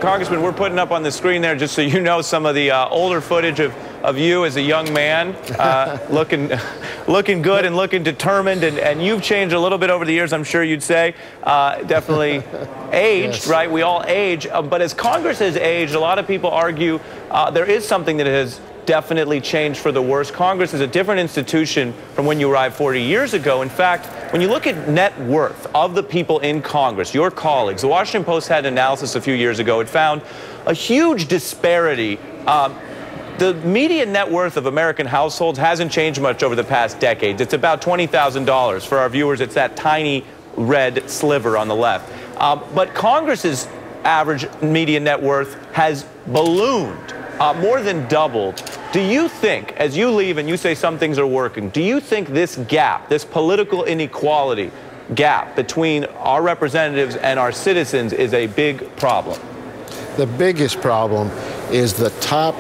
Congressman, we're putting up on the screen there, just so you know, some of the older footage of you as a young man, looking good and looking determined, and you've changed a little bit over the years, I'm sure you'd say. Definitely aged, yes. Right? We all age. But as Congress has aged, a lot of people argue there is something that has definitely changed for the worse. Congress is a different institution from when you arrived 40 years ago. In fact, when you look at net worth of the people in Congress, your colleagues, the Washington Post had an analysis a few years ago. It found a huge disparity. The median net worth of American households hasn't changed much over the past decades. It's about $20,000. For our viewers, it's that tiny red sliver on the left. But Congress's average median net worth has ballooned, more than doubled. Do you think, as you leave and you say some things are working, do you think this gap, this political inequality gap between our representatives and our citizens is a big problem? The biggest problem is the top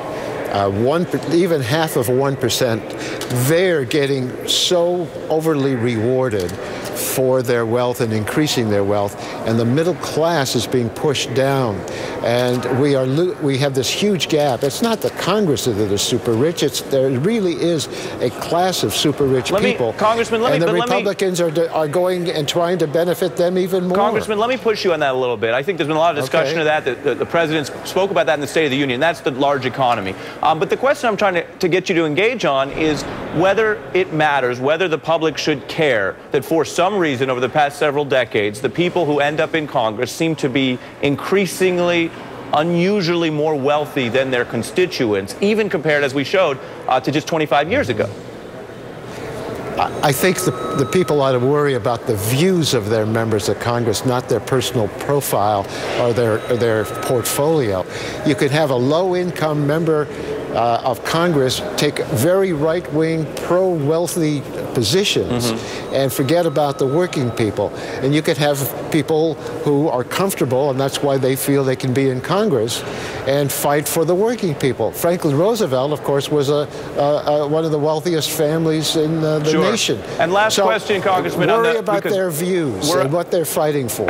even half of 1%, they're getting so overly rewarded for their wealth and increasing their wealth, and the middle class is being pushed down, and we have this huge gap. It's not the Congress that are super rich. There really is a class of super rich people. Congressman, and the Republicans are going and trying to benefit them even more. Congressman, let me push you on that a little bit. I think there's been a lot of discussion of that. The president spoke about that in the State of the Union. That's the large economy. But the question I'm trying to get you to engage on is whether it matters, whether the public should care that for some reason over the past several decades, the people who end up in Congress seem to be increasingly, unusually more wealthy than their constituents, even compared, as we showed, to just 25 years ago. I think the people ought to worry about the views of their members of Congress, not their personal profile or their portfolio. You could have a low-income member of Congress take very right-wing, pro-wealthy positions and forget about the working people. And you could have people who are comfortable, and that's why they feel they can be in Congress, and fight for the working people. Franklin Roosevelt, of course, was one of the wealthiest families in the nation. And last question, Congressman. Worry about their views and what they're fighting for.